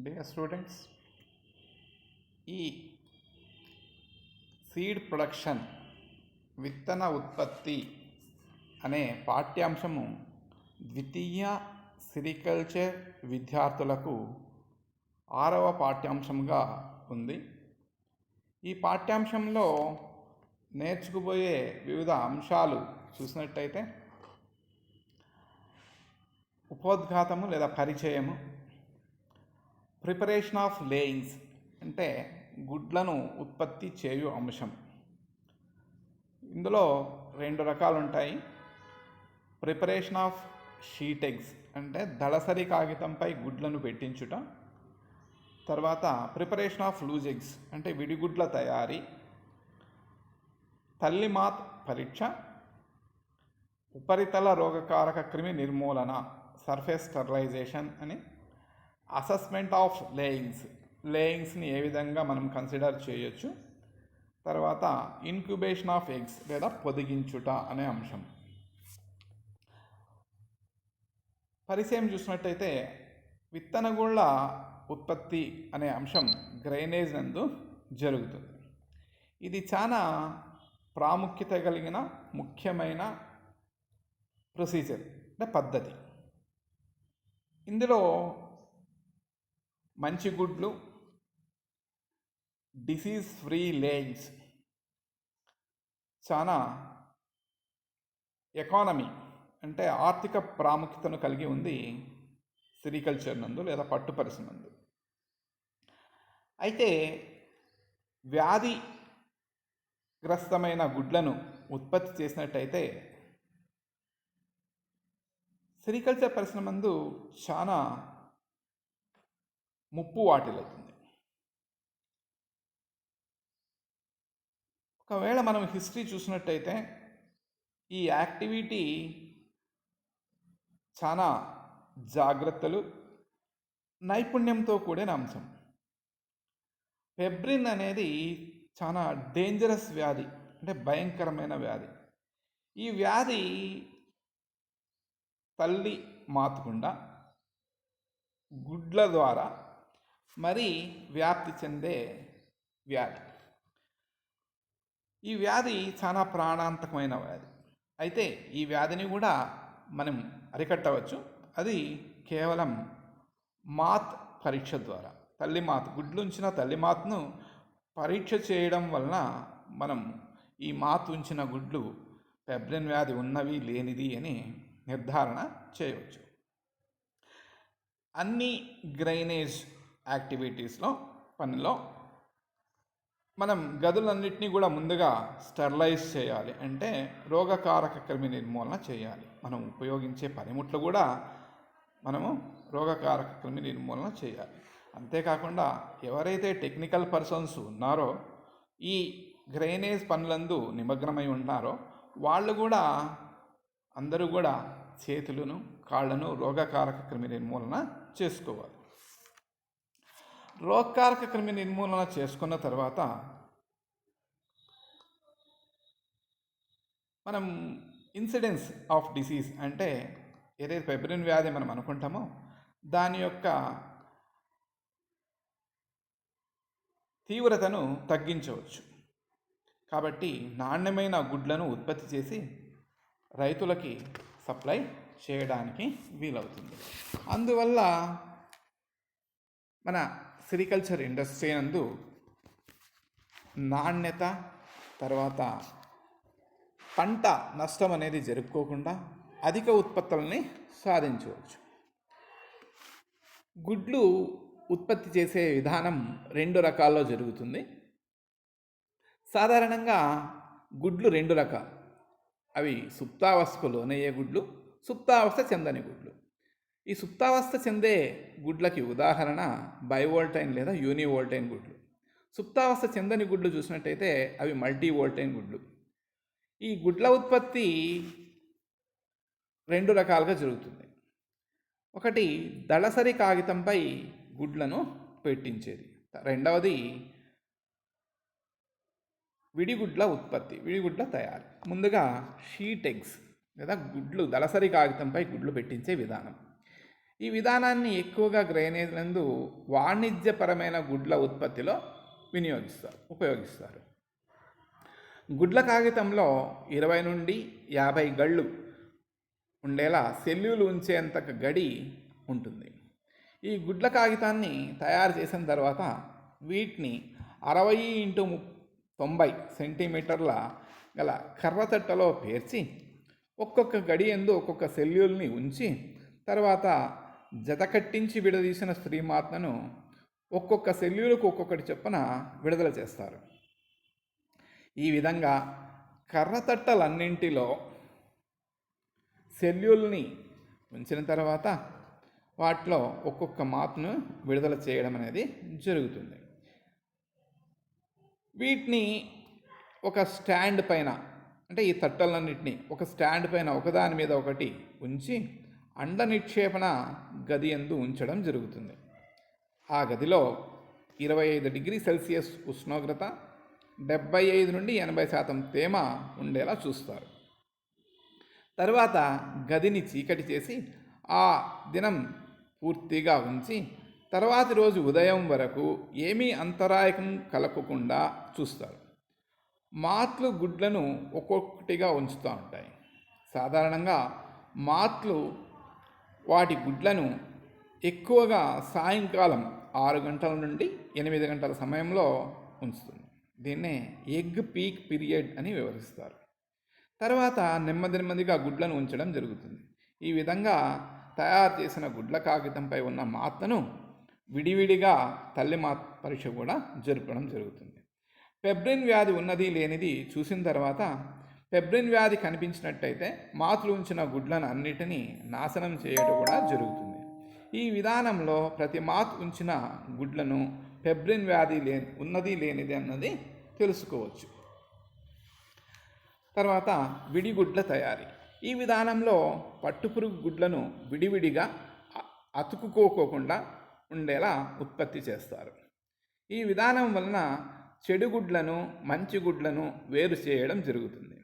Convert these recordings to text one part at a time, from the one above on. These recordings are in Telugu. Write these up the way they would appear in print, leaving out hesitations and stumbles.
Dear students, ఈ సీడ్ ప్రొడక్షన్ విత్తన ఉత్పత్తి అనే పాఠ్యాంశము ద్వితీయ సిరికల్చర్ విద్యార్థులకు 6వ పాఠ్యాంశంగా ఉంది. ఈ పాఠ్యాంశంలో నేర్చుకుపోయే వివిధ అంశాలు చూసినట్టయితే ఉపోద్ఘాతము లేదా పరిచయము, ప్రిపరేషన్ ఆఫ్ లేయింగ్స్ అంటే గుడ్లను ఉత్పత్తి చేయు అంశం. ఇందులో 2 రకాలు ఉంటాయి. ప్రిపరేషన్ ఆఫ్ షీట్ ఎగ్స్ అంటే దళసరి కాగితంపై గుడ్లను పెట్టించుట. తర్వాత ప్రిపరేషన్ ఆఫ్ లూజ్ ఎగ్స్ అంటే విడిగుడ్ల తయారీ. తల్లిమాత్ పరీక్ష, ఉపరితల రోగకారక క్రిమి నిర్మూలన సర్ఫేస్ స్టెరిలైజేషన్ అని, అసెస్మెంట్ ఆఫ్ లేయింగ్స్ని ఏ విధంగా మనం కన్సిడర్ చేయొచ్చు, తర్వాత ఇన్క్యుబేషన్ ఆఫ్ ఎగ్స్ లేదా పొదిగించుట అనే అంశం. పరిచయం చూసినట్టయితే విత్తనగుళ్ళ ఉత్పత్తి అనే అంశం గ్రైనేజ్ నందు జరుగుతుంది. ఇది చాలా ప్రాముఖ్యత కలిగిన ముఖ్యమైన ప్రొసీజర్ అంటే పద్ధతి. ఇందులో మంచి గుడ్లు, డిసీజ్ ఫ్రీ లేయింగ్స్ చాలా ఎకానమీ అంటే ఆర్థిక ప్రాముఖ్యతను కలిగి ఉంది సెరికల్చర్ నందు లేదా పట్టు పరిశ్రమ నందు. అయితే వ్యాధిగ్రస్తమైన గుడ్లను ఉత్పత్తి చేసినట్టయితే సెరికల్చర్ పరిశ్రమ నందు చాలా ముప్పు వాటిల్లుతుంది. ఒకవేళ మనం హిస్టరీ చూసినట్టయితే ఈ యాక్టివిటీ చాలా జాగ్రత్తలు, నైపుణ్యంతో కూడిన అంశం. పెబ్రిన్ అనేది చాలా డేంజరస్ వ్యాధి అంటే భయంకరమైన వ్యాధి. ఈ వ్యాధి తల్లి మాతకుండా గుడ్ల ద్వారా మరి వ్యాప్తి చెందే వ్యాధి. ఈ వ్యాధి చాలా ప్రాణాంతకమైన వ్యాధి. అయితే ఈ వ్యాధిని కూడా మనం అరికట్టవచ్చు. అది కేవలం మాత్ పరీక్ష ద్వారా, తల్లిమాత్ గుడ్లు ఉంచిన తల్లిమాత్ను పరీక్ష చేయడం వలన మనం ఈ మాత్ ఉంచిన గుడ్లు పెబ్రిన్ వ్యాధి ఉన్నవి లేనిది అని నిర్ధారణ చేయవచ్చు. అన్ని గ్రైనేజ్ యాక్టివిటీస్లో పనిలో మనం గదులన్నింటినీ కూడా ముందుగా స్టెరిలైజ్ చేయాలి, అంటే రోగకారక క్రిమి నిర్మూలన చేయాలి. మనం ఉపయోగించే పనిముట్లు కూడా మనము రోగకారక క్రిమి నిర్మూలన చేయాలి. అంతేకాకుండా ఎవరైతే టెక్నికల్ పర్సన్స్ ఉన్నారో ఈ గ్రైనేజ్ పనులందు నిమగ్నమై ఉన్నారో వాళ్ళు కూడా అందరూ కూడా చేతులను కాళ్ళను రోగకారక క్రిమి నిర్మూలన చేసుకోవాలి. రోగకారక క్రిమి నిర్మూలన చేసుకున్న తర్వాత మనం ఇన్సిడెన్స్ ఆఫ్ డిసీజ్ అంటే ఏదైతే పెబ్రిన్ వ్యాధి మనం అనుకుంటామో దాని యొక్క తీవ్రతను తగ్గించవచ్చు. కాబట్టి నాణ్యమైన గుడ్లను ఉత్పత్తి చేసి రైతులకి సప్లై చేయడానికి వీలవుతుంది. అందువల్ల మన సెరికల్చర్ ఇండస్ట్రీ నందు నాణ్యత, తర్వాత పంట నష్టం అనేది జరుపుకోకుండా అధిక ఉత్పత్తులని సాధించవచ్చు. గుడ్లు ఉత్పత్తి చేసే విధానం 2 రకాల్లో జరుగుతుంది. సాధారణంగా గుడ్లు 2 రకాలు. అవి సుప్తావస్థకు లోనయ్యే గుడ్లు, సుప్తావస్థ చెందని గుడ్లు. ఈ సుప్తావస్థ చెందే గుడ్లకి ఉదాహరణ బైవోల్టైన్ లేదా యూనివోల్టైన్ గుడ్లు. సుప్తావస్థ చెందని గుడ్లు చూసినట్టయితే అవి మల్టీవోల్టైన్ గుడ్లు. ఈ గుడ్ల ఉత్పత్తి 2 రకాలుగా జరుగుతుంది. ఒకటి దళసరి కాగితంపై గుడ్లను పెట్టించేది, రెండవది విడిగుడ్ల ఉత్పత్తి, విడిగుడ్ల తయారీ. ముందుగా షీట్ ఎగ్స్ లేదా గుడ్లు దళసరి కాగితంపై గుడ్లు పెట్టించే విధానం. ఈ విధానాన్ని ఎక్కువగా గ్రైనేజ్లందు వాణిజ్యపరమైన గుడ్ల ఉత్పత్తిలో ఉపయోగిస్తారు. గుడ్ల కాగితంలో 20 నుండి 50 గళ్ళు ఉండేలా సెల్యులు ఉంచేంత గడి ఉంటుంది. ఈ గుడ్ల కాగితాన్ని తయారు చేసిన తర్వాత వీటిని 60x90 సెంటీమీటర్ల గల కర్రతట్టలో పేర్చి ఒక్కొక్క గడి యందు ఒక్కొక్క సెల్యుల్ని ఉంచి తర్వాత జతకట్టించి విడదీసిన శ్రీమాత్మను ఒక్కొక్క సెల్యులకు ఒక్కొక్కటి చొప్పున విడుదల చేస్తారు. ఈ విధంగా కర్రతట్టలన్నింటిలో సెల్యుల్ని ఉంచిన తర్వాత వాటిలో ఒక్కొక్క మాత్ను విడుదల చేయడం అనేది జరుగుతుంది. వీటిని ఒక స్టాండ్ పైన, అంటే ఈ తట్టలన్నింటినీ ఒక స్టాండ్ పైన ఒకదాని మీద ఒకటి ఉంచి అండ నిక్షేపణ గది యందు ఉంచడం జరుగుతుంది. ఆ గదిలో 25 డిగ్రీ సెల్సియస్ ఉష్ణోగ్రత, 75 నుండి 80% తేమ ఉండేలా చూస్తారు. తర్వాత గదిని చీకటి చేసి ఆ దినం పూర్తిగా ఉంచి తర్వాతి రోజు ఉదయం వరకు ఏమీ అంతరాయం కలగకుండా చూస్తారు. మాత్లు గుడ్లను ఒక్కొక్కటిగా ఉంచుతూ ఉంటాయి. సాధారణంగా మాత్లు వాటి గుడ్లను ఎక్కువగా సాయంకాలం 6 గంటల నుండి 8 గంటల సమయంలో ఉంచుతుంది. దీన్నే ఎగ్ పీక్ పీరియడ్ అని వివరిస్తారు. తర్వాత నెమ్మదిగా గుడ్లను ఉంచడం జరుగుతుంది. ఈ విధంగా తయారు చేసిన గుడ్ల కాగితంపై ఉన్న మాత్ను విడివిడిగా తల్లి మాత్ పరీక్ష కూడా జరపడం జరుగుతుంది. పెబ్రిన్ వ్యాధి ఉన్నది లేనిది చూసిన తర్వాత పెబ్రిన్ వ్యాధి కనిపించినట్టయితే మాతులు ఉంచిన గుడ్లను అన్నిటినీ నాశనం చేయడం కూడా జరుగుతుంది. ఈ విధానంలో ప్రతి మాత్ ఉంచిన గుడ్లను పెబ్రిన్ వ్యాధి ఉన్నది లేనిది అన్నది తెలుసుకోవచ్చు. తర్వాత విడిగుడ్ల తయారీ. ఈ విధానంలో పట్టుపురుగు గుడ్లను విడివిడిగా అతుక్కుకోకుండా ఉండేలా ఉత్పత్తి చేస్తారు. ఈ విధానం వలన చెడు గుడ్లను మంచి గుడ్లను వేరు చేయడం జరుగుతుంది.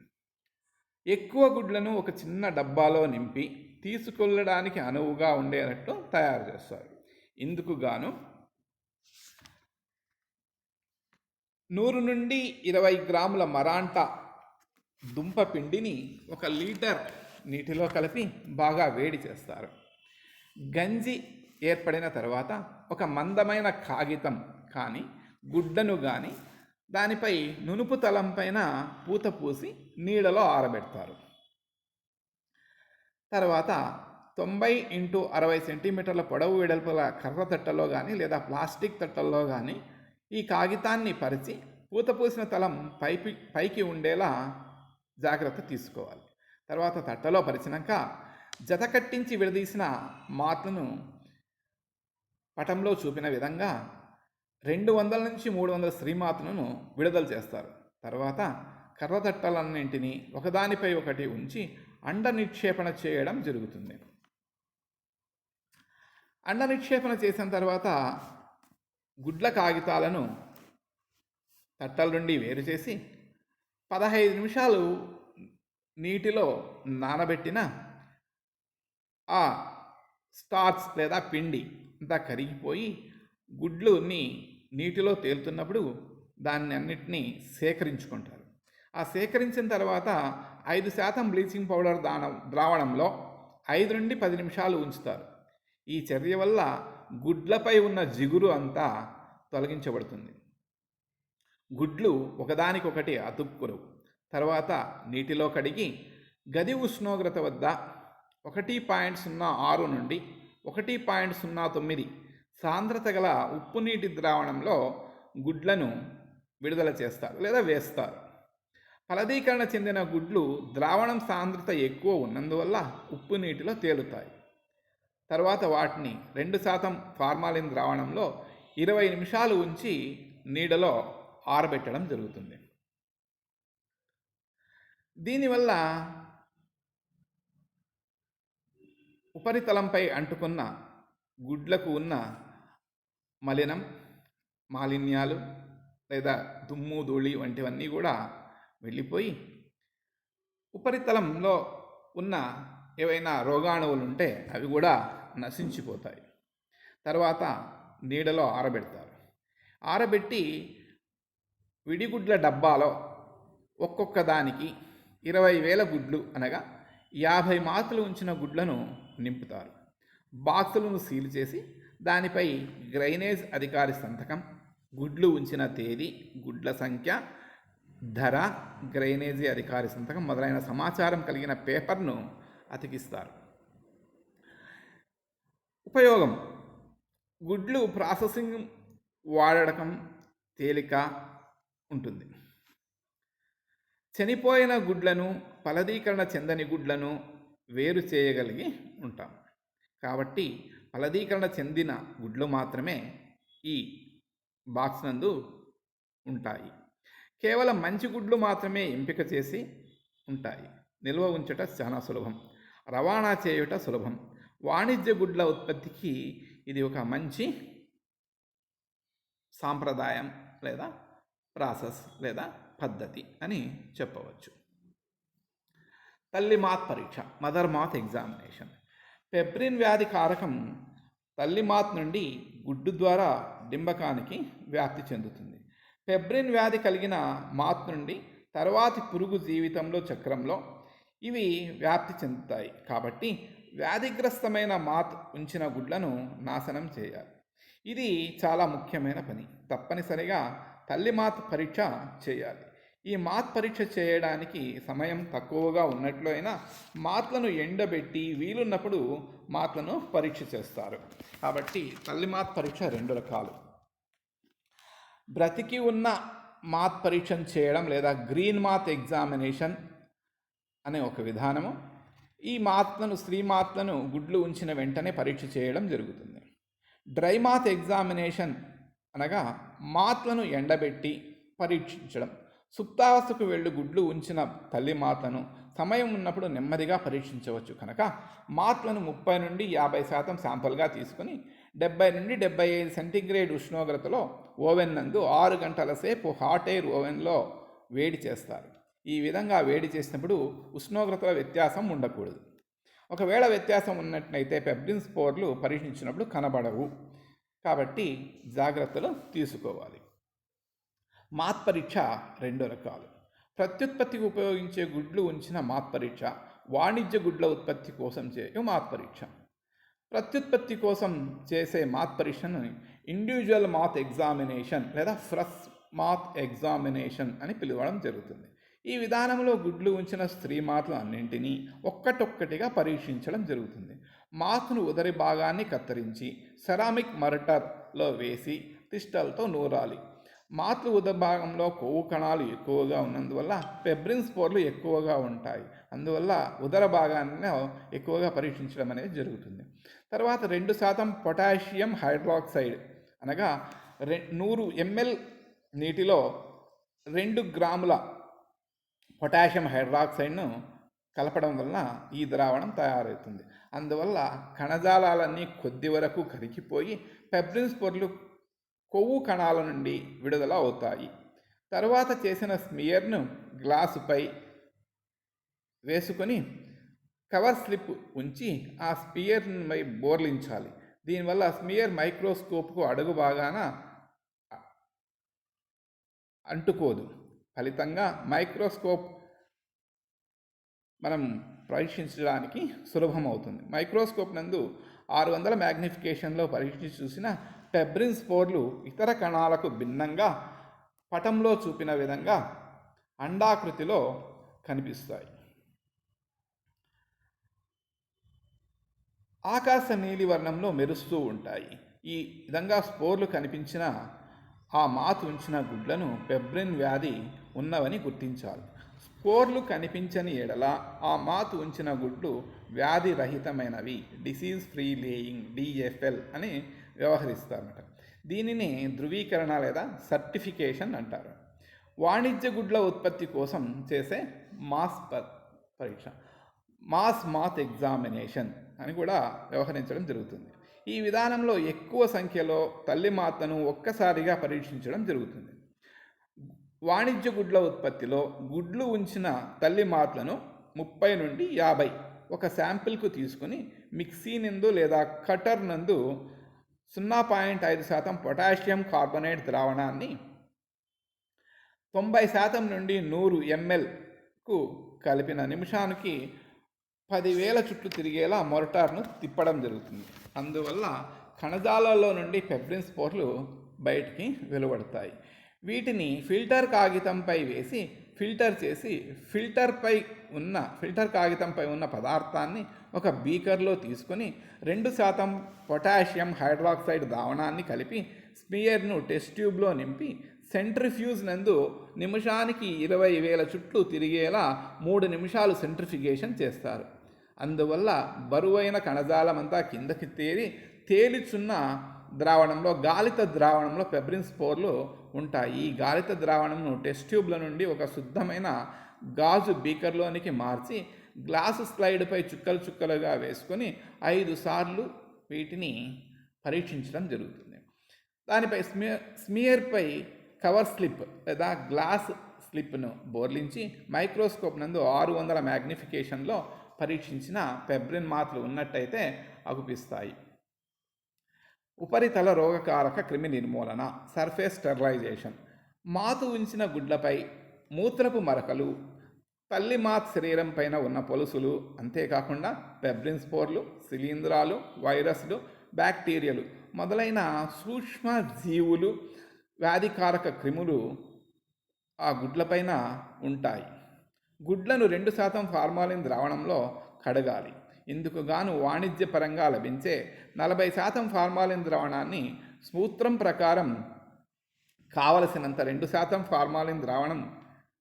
ఎక్కువ గుడ్లను ఒక చిన్న డబ్బాలో నింపి తీసుకెళ్ళడానికి అనువుగా ఉండేటట్లు తయారు చేస్తారు. ఇందుకు గాను 100 నుండి 20 గ్రాముల మరాంటా దుంప పిండిని 1 లీటర్ నీటిలో కలిపి బాగా వేడి చేస్తారు. గంజి ఏర్పడిన తర్వాత ఒక మందమైన కాగితం కానీ గుడ్డను కానీ దానిపై నునుపు తలం పైన పూత పూసి నీడలో ఆరబెడతారు. తర్వాత 90x60 సెంటీమీటర్ల పొడవు వెడల్పుల కర్ర తట్టలో కానీ లేదా ప్లాస్టిక్ తట్టల్లో కానీ ఈ కాగితాన్ని పరిచి పూత పూసిన తలం పైకి ఉండేలా జాగ్రత్త తీసుకోవాలి. తర్వాత తట్టలో పరిచినాక జతకట్టించి విడదీసిన మాత్లను పటంలో చూపిన విధంగా 200 నుంచి 300 శ్రీమాత్లను విడుదల చేస్తారు. తర్వాత కర్ర తట్టలన్నింటినీ ఒకదానిపై ఒకటి ఉంచి అండ నిక్షేపణ చేయడం జరుగుతుంది. అండ నిక్షేపణ చేసిన తర్వాత గుడ్ల కాగితాలను తట్టల నుండి వేరు చేసి 15 నిమిషాలు నీటిలో నానబెట్టిన ఆ స్టార్చ్ లేదా పిండి అంతా కరిగిపోయి గుడ్లుని నీటిలో తేలుతున్నప్పుడు దాన్ని అన్నిటినీ సేకరించుకుంటారు. ఆ సేకరించిన తర్వాత 5% బ్లీచింగ్ పౌడర్ ద్రావణంలో 5 నుండి 10 నిమిషాలు ఉంచుతారు. ఈ చర్య వల్ల గుడ్లపై ఉన్న జిగురు అంతా తొలగించబడుతుంది. గుడ్లు ఒకదానికొకటి అతుక్కురు. తర్వాత నీటిలో కడిగి గది ఉష్ణోగ్రత వద్ద 1.06 నుండి 1.09 సాంద్రత గల ఉప్పు నీటి ద్రావణంలో గుడ్లను విడుదల చేస్తారు లేదా వేస్తారు. ఫలదీకరణ చెందిన గుడ్లు ద్రావణం సాంద్రత ఎక్కువ ఉన్నందువల్ల ఉప్పు నీటిలో తేలుతాయి. తర్వాత వాటిని 2% ఫార్మాలిన్ ద్రావణంలో 20 నిమిషాలు ఉంచి నీడలో ఆరబెట్టడం జరుగుతుంది. దీనివల్ల ఉపరితలంపై అంటుకున్న గుడ్లకు ఉన్న మాలిన్యాలు లేదా దుమ్ము ధూళి వంటివన్నీ కూడా వెళ్ళిపోయి ఉపరితలంలో ఉన్న ఏవైనా రోగాణువులు ఉంటే అవి కూడా నశించిపోతాయి. తర్వాత నీడలో ఆరబెడతారు. ఆరబెట్టి విడిగుడ్ల డబ్బాలో ఒక్కొక్క దానికి 20,000 గుడ్లు అనగా 50 మాతులు ఉంచిన గుడ్లను నింపుతారు. బాక్సులను సీల్ చేసి దానిపై గ్రైనేజ్ అధికారి సంతకం, గుడ్లు ఉంచిన తేదీ, గుడ్ల సంఖ్య, ధర, గ్రైనేజీ అధికారి సంతకం మొదలైన సమాచారం కలిగిన పేపర్ను అతికిస్తారు. ఉపయోగం: గుడ్లు ప్రాసెసింగ్ వాడకం తేలిక ఉంటుంది. చనిపోయిన గుడ్లను, ఫలదీకరణ చెందని గుడ్లను వేరు చేయగలిగి ఉంటాం. కాబట్టి ఫలదీకరణ చెందిన గుడ్లు మాత్రమే ఈ బాక్స్ నందు ఉంటాయి. కేవలం మంచి గుడ్లు మాత్రమే ఎంపిక చేసి ఉంటాయి. నిల్వ ఉంచుట చాలా సులభం, రవాణా చేయుట సులభం. వాణిజ్య గుడ్ల ఉత్పత్తికి ఇది ఒక మంచి సాంప్రదాయం లేదా ప్రాసెస్ లేదా పద్ధతి అని చెప్పవచ్చు. తల్లి మాత్ పరీక్ష, మదర్ మాత్ ఎగ్జామినేషన్. పెబ్రిన్ వ్యాధి కారకం తల్లి మాత్ నుండి గుడ్డు ద్వారా డింబకానికి వ్యాప్తి చెందుతుంది. పెబ్రిన్ వ్యాధి కలిగిన మాత్ నుండి తర్వాతి పురుగు జీవితంలో చక్రంలో ఇవి వ్యాప్తి చెందుతాయి. కాబట్టి వ్యాధిగ్రస్తమైన మాత్ ఉంచిన గుడ్లను నాశనం చేయాలి. ఇది చాలా ముఖ్యమైన పని. తప్పనిసరిగా తల్లి మాత్ పరీక్ష చేయాలి. ఈ మాత్ పరీక్ష చేయడానికి సమయం తక్కువగా ఉన్నట్లు అయినా మాత్లను ఎండబెట్టి వీలున్నప్పుడు మాత్లను పరీక్ష చేస్తారు. కాబట్టి తల్లి మాత్ పరీక్ష 2 రకాలు. బ్రతికి ఉన్న మాత్ పరీక్షను చేయడం లేదా గ్రీన్ మాత్ ఎగ్జామినేషన్ అనే ఒక విధానము. ఈ మాత్లను, స్త్రీ మాత్లను గుడ్లు ఉంచిన వెంటనే పరీక్ష చేయడం జరుగుతుంది. డ్రై మాత్ ఎగ్జామినేషన్ అనగా మాత్లను ఎండబెట్టి పరీక్షించడం. సుప్తావస్థకు వెళ్ళి గుడ్లు ఉంచిన తల్లి మాత్లను సమయం ఉన్నప్పుడు నెమ్మదిగా పరీక్షించవచ్చు కనుక మాత్లను 30 నుండి 50% శాంపుల్గా తీసుకుని 70 నుండి 75 సెంటీగ్రేడ్ ఉష్ణోగ్రతలో ఓవెన్ నందు 6 గంటల సేపు హాట్ ఎయిర్ ఓవెన్లో వేడి చేస్తారు. ఈ విధంగా వేడి చేసినప్పుడు ఉష్ణోగ్రతల వ్యత్యాసం ఉండకూడదు. ఒకవేళ వ్యత్యాసం ఉన్నట్లయితే పెబ్రిన్ స్పోర్లు పరీక్షించినప్పుడు కనబడవు. కాబట్టి జాగ్రత్తలు తీసుకోవాలి. మాత్ పరీక్ష 2 రకాలు. ప్రత్యుత్పత్తికి ఉపయోగించే గుడ్లు ఉంచిన మాత్ పరీక్ష, వాణిజ్య గుడ్ల ఉత్పత్తి కోసం చేయు మాత్ పరీక్ష. ప్రత్యుత్పత్తి కోసం చేసే మాత్ పరీక్షను ఇండివిజువల్ మాత్ ఎగ్జామినేషన్ లేదా ఫ్రెష్ మాత్ ఎగ్జామినేషన్ అని పిలవడం జరుగుతుంది. ఈ విధానంలో గుడ్లు ఉంచిన స్త్రీ మాత్లు అన్నింటినీ ఒక్కటొక్కటిగా పరీక్షించడం జరుగుతుంది. మాత్ను ఉదరి భాగాన్ని కత్తిరించి సెరామిక్ మర్టర్లో వేసి పిస్టల్తో నూరాలి. మాత్లు ఉదర భాగంలో కొవ్వు కణాలు ఎక్కువగా ఉన్నందువల్ల పెబ్రిన్ స్పోర్లు ఎక్కువగా ఉంటాయి. అందువల్ల ఉదర భాగాన్ని ఎక్కువగా పరీక్షించడం అనేది జరుగుతుంది. తర్వాత 2% పొటాషియం హైడ్రాక్సైడ్ అనగా 100 ml నీటిలో 2 గ్రాముల పొటాషియం హైడ్రాక్సైడ్ను కలపడం వలన ఈ ద్రావణం తయారవుతుంది. అందువల్ల కణజాలాలన్నీ కొద్ది వరకు కరిగిపోయి పెబ్రిన్ స్పోర్లు కొవ్వు కణాల నుండి విడుదల అవుతాయి. తర్వాత చేసిన స్మియర్ను గ్లాసుపై వేసుకొని కవర్ స్లిప్ ఉంచి ఆ స్మియర్పై బోర్లించాలి. దీనివల్ల స్మియర్ మైక్రోస్కోప్కు అడుగు భాగాన అంటుకోదు. ఫలితంగా మైక్రోస్కోప్ మనం పరీక్షించడానికి సులభం అవుతుంది. మైక్రోస్కోప్ నందు 600 మ్యాగ్నిఫికేషన్లో పరీక్షించి చూసిన పెబ్రిన్ స్పోర్లు ఇతర కణాలకు భిన్నంగా పటంలో చూపిన విధంగా అండాకృతిలో కనిపిస్తాయి. ఆకాశ నీలి వర్ణంలో మెరుస్తూ ఉంటాయి. ఈ విధంగా స్పోర్లు కనిపించిన ఆ మాత్ ఉంచిన గుడ్లను పెబ్రిన్ వ్యాధి ఉన్నవని గుర్తించాలి. స్పోర్లు కనిపించని ఎడల ఆ మాత్ ఉంచిన గుడ్లు వ్యాధి రహితమైనవి, డిసీజ్ ఫ్రీ లేయింగ్ DFL అని వ్యవహరిస్తారన్నమాట. దీనిని ధృవీకరణ లేదా సర్టిఫికేషన్ అంటారు. వాణిజ్య గుడ్ల ఉత్పత్తి కోసం చేసే మాస్ పరీక్ష, మాస్ మాత్ ఎగ్జామినేషన్ అని కూడా వ్యవహరించడం జరుగుతుంది. ఈ విధానంలో ఎక్కువ సంఖ్యలో తల్లి మాతను ఒక్కసారిగా పరీక్షించడం జరుగుతుంది. వాణిజ్య గుడ్ల ఉత్పత్తిలో గుడ్లు ఉంచిన తల్లి మాత్లను 30 నుండి 50 ఒక శాంపిల్కు తీసుకుని మిక్సీ నందు లేదా కటర్ నందు 0.5% పొటాషియం కార్బోనేట్ ద్రావణాన్ని 90% నుండి 100 mlకు కలిపిన నిమిషానికి 10,000 చుట్లు తిరిగేలా మోటార్ను తిప్పడం జరుగుతుంది. అందువల్ల కణజాలాల్లో నుండి పెబ్రిన్ స్పోర్లు బయటికి వెలువడతాయి. వీటిని ఫిల్టర్ కాగితంపై వేసి ఫిల్టర్ చేసి ఫిల్టర్ కాగితంపై ఉన్న పదార్థాన్ని ఒక బీకర్లో తీసుకొని 2% పొటాషియం హైడ్రాక్సైడ్ ద్రావణాన్ని కలిపి స్మియర్ను టెస్ట్ ట్యూబ్లో నింపి సెంట్రిఫ్యూజ్ నందు నిమిషానికి 20,000 చుట్లు తిరిగేలా 3 నిమిషాలు సెంట్రిఫిగేషన్ చేస్తారు. అందువల్ల బరువైన కణజాలమంతా కిందకి తేలిచున్న ద్రావణంలో గాలిత ద్రావణంలో పెబ్రిన్ స్పోర్లు ఉంటాయి. ఈ గాలిత ద్రావణంను టెస్ట్ ట్యూబ్ల నుండి ఒక శుద్ధమైన గాజు బీకర్లోనికి మార్చి గ్లాసు స్లైడ్పై చుక్కలు చుక్కలుగా వేసుకొని 5 సార్లు వీటిని పరీక్షించడం జరుగుతుంది. దానిపై స్మియర్పై కవర్ స్లిప్ లేదా గ్లాస్ స్లిప్ను బోర్లించి మైక్రోస్కోప్ నందు 600 మ్యాగ్నిఫికేషన్లో పరీక్షించిన పెబ్రిన్ మాత్రలు ఉన్నట్టయితే అగుపిస్తాయి. ఉపరితల రోగకారక క్రిమి నిర్మూలన, సర్ఫేస్ స్టెరిలైజేషన్. మాతు ఉంచిన గుడ్లపై మూత్రపు మరకలు, తల్లి మాత్ శరీరం పైన ఉన్న పొలుసులు, అంతేకాకుండా పెబ్రిన్ స్పోర్లు, శిలీంధ్రాలు, వైరస్లు, బ్యాక్టీరియాలు మొదలైన సూక్ష్మ జీవులు, వ్యాధికారక క్రిములు ఆ గుడ్లపైన ఉంటాయి. గుడ్లను 2% ఫార్మాలిన్ ద్రావణంలో కడగాలి. ఇందుకు గాను వాణిజ్యపరంగా లభించే 40% ఫార్మాలిన్ ద్రావణాన్ని సూత్రం ప్రకారం కావలసినంత 2% ఫార్మాలిన్ ద్రావణం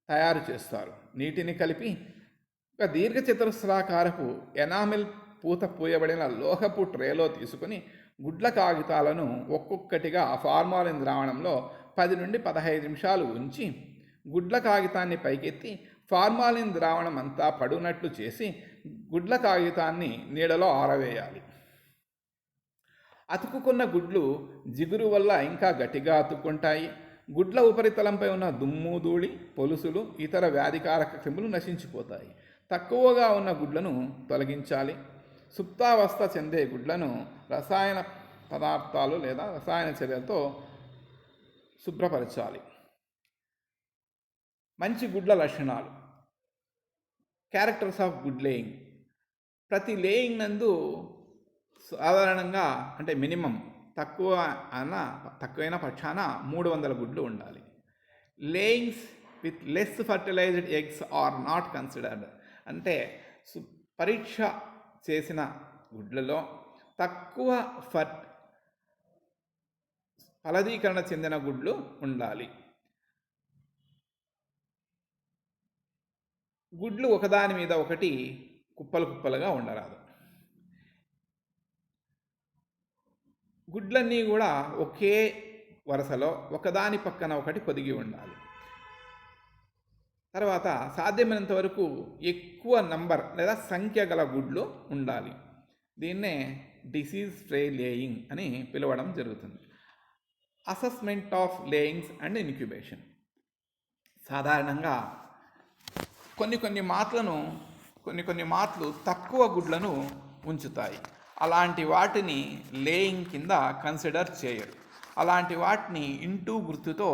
తయారు చేస్తారు. నీటిని కలిపి ఒక దీర్ఘచతురస్రాకారపు ఎనామిల్ పూత పూయబడిన లోహపు ట్రేలో తీసుకుని గుడ్ల కాగితాలను ఒక్కొక్కటిగా ఫార్మాలిన్ ద్రావణంలో 10 నుండి 15 నిమిషాలు ఉంచి గుడ్ల కాగితాన్ని పైకెత్తి ఫార్మాలిన్ ద్రావణం అంతా పడునట్లు చేసి గుడ్ల కాగితాన్ని నీడలో ఆరవేయాలి. అతుకుకున్న గుడ్లు జిగురు వల్ల ఇంకా గట్టిగా అతుక్కుంటాయి. గుడ్ల ఉపరితలంపై ఉన్న దుమ్ము, ధూళి, పొలుసులు, ఇతర వ్యాధికారక క్రిములు నశించిపోతాయి. తక్కువగా ఉన్న గుడ్లను తొలగించాలి. సుప్తావస్థ చెందే గుడ్లను రసాయన పదార్థాలు లేదా రసాయన చర్యలతో శుభ్రపరచాలి. మంచి గుడ్ల లక్షణాలు. Characters of good laying. ప్రతి లేయింగ్ నందు సాధారణంగా అంటే మినిమం తక్కువైన పక్షాన 300 గుడ్లు ఉండాలి. Layings with less fertilized eggs are not considered. అంటే పరీక్ష చేసిన గుడ్లలో తక్కువ ఫలదీకరణ చెందిన గుడ్లు ఉండాలి. గుడ్లు ఒకదాని మీద ఒకటి కుప్పలు కుప్పలుగా ఉండరాదు. గుడ్లన్నీ కూడా ఒకే వరుసలో ఒకదాని పక్కన ఒకటి పొదిగి ఉండాలి. తర్వాత సాధ్యమైనంత వరకు ఎక్కువ నంబర్ లేదా సంఖ్య గల గుడ్లు ఉండాలి. దీన్నే డిసీజ్ ఫ్రీ లేయింగ్ అని పిలవడం జరుగుతుంది. Assessment of లేయింగ్స్ and incubation. సాధారణంగా కొన్ని మాత్రలు తక్కువ గుడ్లను ఉంచుతాయి. అలాంటి వాటిని లేయింగ్ కింద కన్సిడర్ చేయరు. అలాంటి వాటిని ఇంటూ గుర్తుతో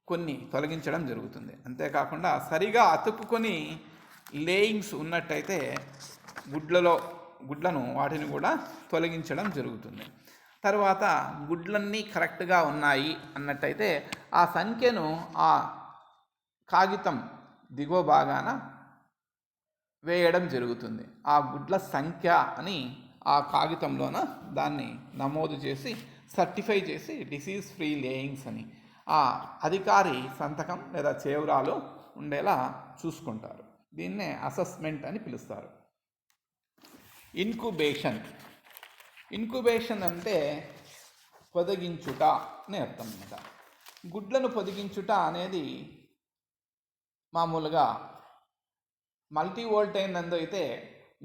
కొన్ని తొలగించడం జరుగుతుంది. అంతేకాకుండా సరిగా అతుక్కుని లేయింగ్స్ ఉన్నట్టయితే గుడ్లను వాటిని కూడా తొలగించడం జరుగుతుంది. తర్వాత గుడ్లన్నీ కరెక్ట్గా ఉన్నాయి అన్నట్టయితే ఆ సంఖ్యను ఆ కాగితం దిగువ భాగాన వేయడం జరుగుతుంది. ఆ గుడ్ల సంఖ్య అని ఆ కాగితంలోన దాన్ని నమోదు చేసి సర్టిఫై చేసి డిసీజ్ ఫ్రీ లేయింగ్స్ అని ఆ అధికారి సంతకం లేదా చేవరాలు ఉండేలా చూసుకుంటారు. దీన్నే అసెస్మెంట్ అని పిలుస్తారు. ఇన్క్యుబేషన్ అంటే పొదిగించుట అని అర్థం అన్నమాట. గుడ్లను పొదిగించుట అనేది మామూలుగా మల్టీవోల్టైన్ నందు అయితే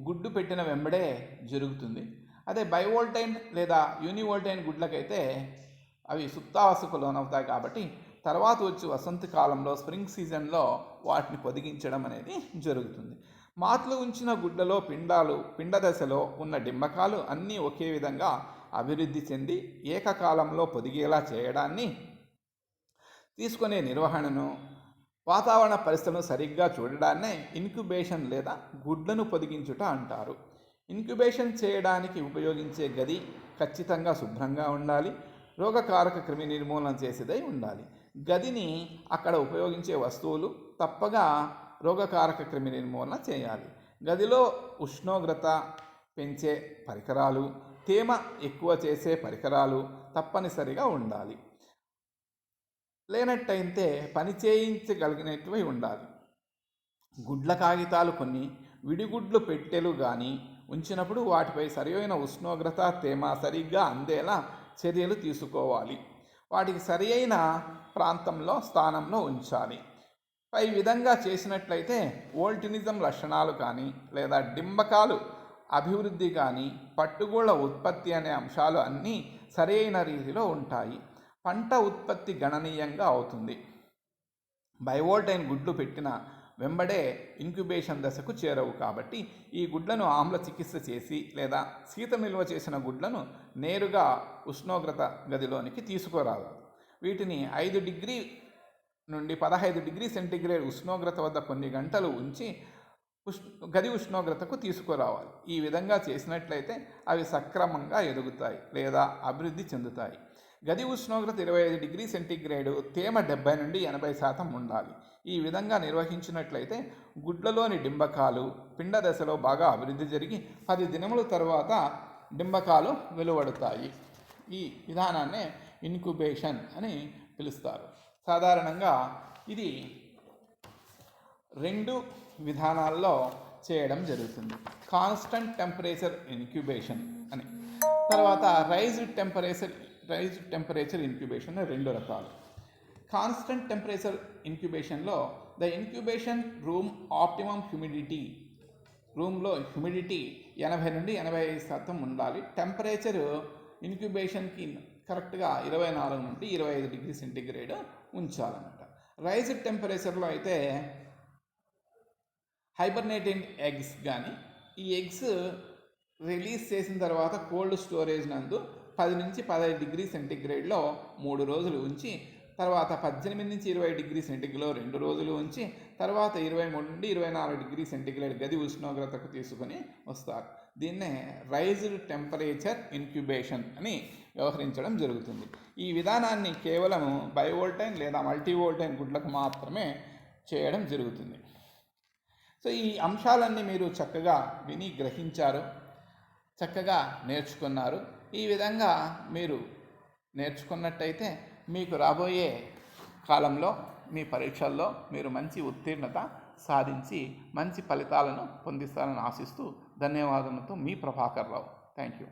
గుడ్డు పెట్టిన వెంబడే జరుగుతుంది. అదే బైవోల్టైన్ లేదా యూనివోల్టైన్ గుడ్లకైతే అవి సుప్తావస్థకు లోనవుతాయి. కాబట్టి తర్వాత వచ్చి వసంతకాలంలో స్ప్రింగ్ సీజన్లో వాటిని పొదిగించడం అనేది జరుగుతుంది. మాత్లు ఉంచిన గుడ్లలో పిండ దశలో ఉన్న డింబకాలు అన్నీ ఒకే విధంగా అభివృద్ధి చెంది ఏకకాలంలో పొదిగేలా చేయడాన్ని, తీసుకునే నిర్వహణను, వాతావరణ పరిస్థితులను సరిగ్గా చూడడాన్నే ఇంక్యుబేషన్ లేదా గుడ్లను పొదిగించుట అంటారు. ఇంక్యుబేషన్ చేయడానికి ఉపయోగించే గది ఖచ్చితంగా శుభ్రంగా ఉండాలి. రోగకారక క్రిమి నిర్మూలన చేసేదై ఉండాలి. గదిని అక్కడ ఉపయోగించే వస్తువులు తప్పగా రోగకారక క్రిమి నిర్మూలన చేయాలి. గదిలో ఉష్ణోగ్రత పెంచే పరికరాలు, తేమ ఎక్కువ చేసే పరికరాలు తప్పనిసరిగా ఉండాలి. లేనట్టయితే పని చేయించగలిగినట్టువై ఉండాలి. గుడ్ల కాగితాలు కొన్ని విడిగుడ్లు పెట్టెలు కానీ ఉంచినప్పుడు వాటిపై సరియైన ఉష్ణోగ్రత, తేమ సరిగ్గా అందేలా చర్యలు తీసుకోవాలి. వాటికి సరియైన స్థానంలో ఉంచాలి. పై విధంగా చేసినట్లయితే వోల్టినిజం లక్షణాలు కానీ లేదా డింబకాలు అభివృద్ధి కానీ పట్టుగూళ్ళ ఉత్పత్తి అనే అంశాలు అన్నీ సరైన రీతిలో ఉంటాయి. పంట ఉత్పత్తి గణనీయంగా అవుతుంది. బైవోల్టైన్ గుడ్లు పెట్టిన వెంబడే ఇంక్యుబేషన్ దశకు చేరవు కాబట్టి ఈ గుడ్లను ఆమ్ల చికిత్స చేసి లేదా శీత నిల్వ చేసిన గుడ్లను నేరుగా ఉష్ణోగ్రత గదిలోనికి తీసుకురావాలి. వీటిని 5 డిగ్రీ నుండి 15 డిగ్రీ సెంటీగ్రేడ్ ఉష్ణోగ్రత వద్ద కొన్ని గంటలు ఉంచి గది ఉష్ణోగ్రతకు తీసుకురావాలి. ఈ విధంగా చేసినట్లయితే అవి సక్రమంగా ఎదుగుతాయి లేదా అభివృద్ధి చెందుతాయి. గది ఉష్ణోగ్రత 25 డిగ్రీ సెంటీగ్రేడు, తేమ 70 నుండి 80% ఉండాలి. ఈ విధంగా నిర్వహించినట్లయితే గుడ్లలోని డింబకాలు పిండ దశలో బాగా అభివృద్ధి జరిగి 10 దినముల తర్వాత డింబకాలు వెలువడతాయి. ఈ విధానాన్నే ఇన్క్యుబేషన్ అని పిలుస్తారు. సాధారణంగా ఇది 2 విధానాల్లో చేయడం జరుగుతుంది. కాన్స్టంట్ టెంపరేచర్ ఇన్క్యుబేషన్ అని, తర్వాత రైజ్డ్ టెంపరేచర్ ఇన్క్యుబేషన్ 2 రకాలు. కాన్స్టంట్ టెంపరేచర్ ఇన్క్యుబేషన్లో ద ఇన్క్యుబేషన్ రూమ్ ఆప్టిమమ్ రూమ్లో హ్యూమిడిటీ 80 నుండి 85% ఉండాలి. టెంపరేచర్ ఇన్క్యుబేషన్కి కరెక్ట్గా 24 నుండి 25 డిగ్రీ సెంటీగ్రేడ్ ఉంచాలన్నమాట. రైజ్డ్ టెంపరేచర్లో అయితే హైబర్నేటింగ్ ఎగ్స్ కానీ ఈ ఎగ్స్ రిలీజ్ చేసిన తర్వాత కోల్డ్ స్టోరేజ్ నందు 10 నుంచి 15 డిగ్రీ సెంటీగ్రేడ్లో 3 రోజులు ఉంచి, తర్వాత 18 నుంచి 20 డిగ్రీ సెంటీగ్రేడ్లో 2 రోజులు ఉంచి, తర్వాత 23 నుండి 24 డిగ్రీ సెంటీగ్రేడ్ గది ఉష్ణోగ్రతకు తీసుకుని వస్తారు. దీన్నే రైజ్డ్ టెంపరేచర్ ఇన్క్యుబేషన్ అని వ్యవహరించడం జరుగుతుంది. ఈ విధానాన్ని కేవలం బైవోల్టైన్ లేదా మల్టీవోల్టైన్ గుడ్లకు మాత్రమే చేయడం జరుగుతుంది. సో ఈ అంశాలన్నీ మీరు చక్కగా విని గ్రహించారు, చక్కగా నేర్చుకున్నారు. ఈ విధంగా మీరు నేర్చుకున్నట్టయితే మీకు రాబోయే కాలంలో మీ పరీక్షల్లో మీరు మంచి ఉత్తీర్ణత సాధించి మంచి ఫలితాలను పొందిస్తారని ఆశిస్తూ ధన్యవాదములతో మీ ప్రభాకర్ రావు. Thank you.